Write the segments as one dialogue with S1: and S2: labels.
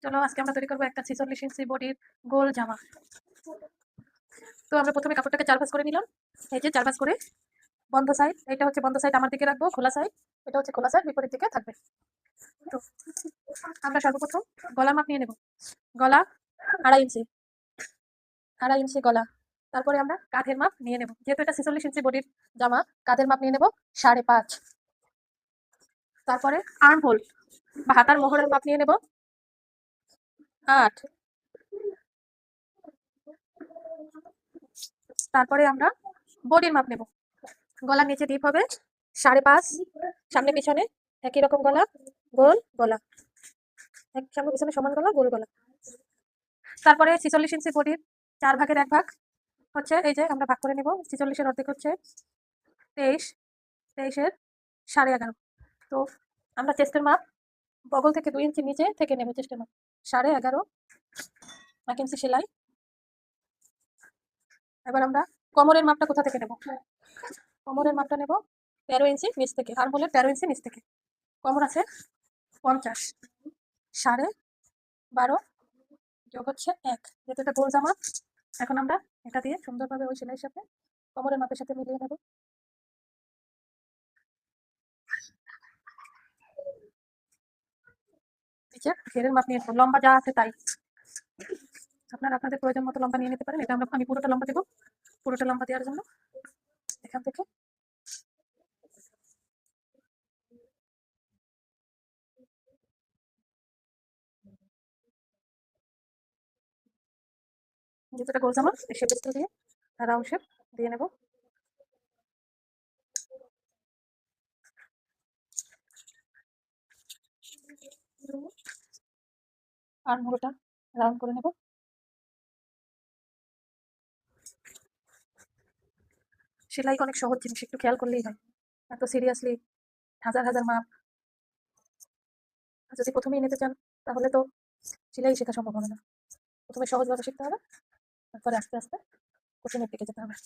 S1: চলো আজকে আমরা তৈরি করবো একটা 46 ইঞ্চি বডির গোল জামা। তো আমরা প্রথমে কাপড়টাকে 4 ভাঁজ করে নিলাম। এই যে 4 ভাঁজ করে বন্ধ সাইড, এটা হচ্ছে বন্ধ সাইড আমার দিকে রাখবো, খোলা সাইড এটা হচ্ছে খোলা সাইড বিপরীত দিকে থাকবে। তো আমরা সর্বপ্রথম গলা মাপ নিয়ে নেব। গলা 2.5 ইঞ্চি, 2.5 ইঞ্চি গলা। তারপরে আমরা কাঁধের মাপ নিয়ে নেব, যেহেতু এটা 46 ইঞ্চি বডির জামা, কাঁধের মাপ নিয়ে নেব 5.5। তারপরে আর্ম হোল বা হাতার মোহরের মাপ নিয়ে নেব 8। তারপরে আমরা বডির মাপ নেব। গলার নিচে ডিপ হবে 5.5, সামনে পিছনে একই রকম গলা, গোল গলা, এক সামনে পিছনে সমান গলা, গোল গলা। তারপরে 46 ইঞ্চি বডির 4 ভাগের 1 ভাগ হচ্ছে, এই যে আমরা ভাগ করে নেব। 46-এর অর্ধেক হচ্ছে 23, 23-এর 11.5। তো আমরা চেস্টের মাপ বগল থেকে 2 ইঞ্চি নিচে থেকে নেব। চেস্টের মাপ 11.5, 1 ইঞ্চি সেলাই। এবার আমরা কোমরের মাপটা কোথা থেকে নেব? কোমরের মাপটা নেব 13 ইঞ্চি নিচ থেকে, আর বলে 13 ইঞ্চি নিচ থেকে। কোমর আছে 50, 12.5 যোগ হচ্ছে 1, যেহেতু এটা গোল জামা। এখন আমরা এটা দিয়ে সুন্দরভাবে ওই সেলাইয়ের সাথে কোমরের মাপের সাথে মিলিয়ে নেব। নিচে ঘেরের মাপ নিয়ে নেব, লম্বা যা আছে তাই। আপনারা আপনাদের প্রয়োজন মতো লম্বা নিয়ে নিতে পারেন। এটা আমি পুরোটা লম্বা দেবো। পুরোটা লম্বা দেওয়ার জন্য এখান থেকে যেটা গোল জামা এই শেপটা দিয়ে রাউন্ড শেপ দিয়ে নেব। আর মুড়োটা রাউন্ড করে নেব। সেলাই অনেক সহজ জিনিস, একটু খেয়াল করলেই হয়। এত সিরিয়াসলি হাজার হাজার মাপ যদি প্রথমেই নিতে চান তাহলে তো সেলাই শেখা সম্ভব হবে না। প্রথমে সহজভাবে শিখতে হবে, তারপরে আস্তে আস্তে কঠিনের দিকে যেতে হবে।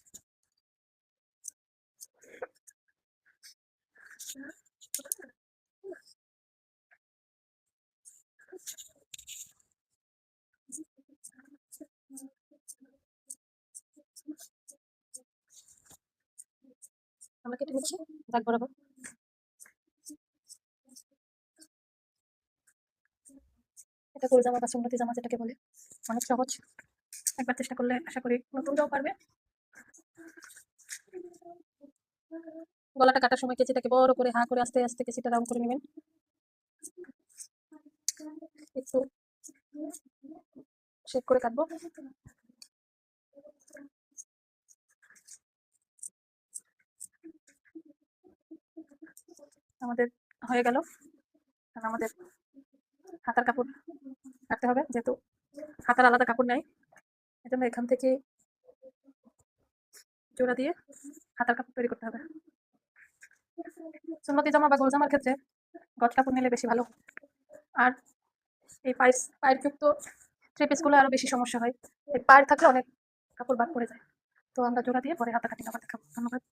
S1: আমরা কেটে নিচ্ছি দাগ বরাবর। এটা গোল জামা বা সুন্নতি জামা যেটাকে বলে, অনেক সহজ। একবার চেষ্টা করলে আশা করি নতুনরাও পারবে। গলাটা কাটার সময় কেচিটাকে বড় করে করে আস্তে আস্তে কেচিটা রাউন্ড করে নেবেন। একটু শেপ করে কাটবো। আমাদের হয়ে গেল। কারণ আমাদের হাতার কাপড় কাটতে হবে, যেহেতু হাতার আলাদা কাপড় নাই, এজন্য এখান থেকে জোড়া দিয়ে হাতার কাপড় তৈরি করতে হবে। সুন্নতি জামা বা গোল জামার ক্ষেত্রে গজ কাপড় নিলে বেশি ভালো। আর এই পায়ের যুক্ত থ্রি পিসগুলো আরো বেশি সমস্যা হয়। এই পায়ের থাকলে অনেক কাপড় বাদ পড়ে যায়। তো আমরা জোড়া দিয়ে পরে হাতা কাটিং আবার দেখাবো। ধন্যবাদ।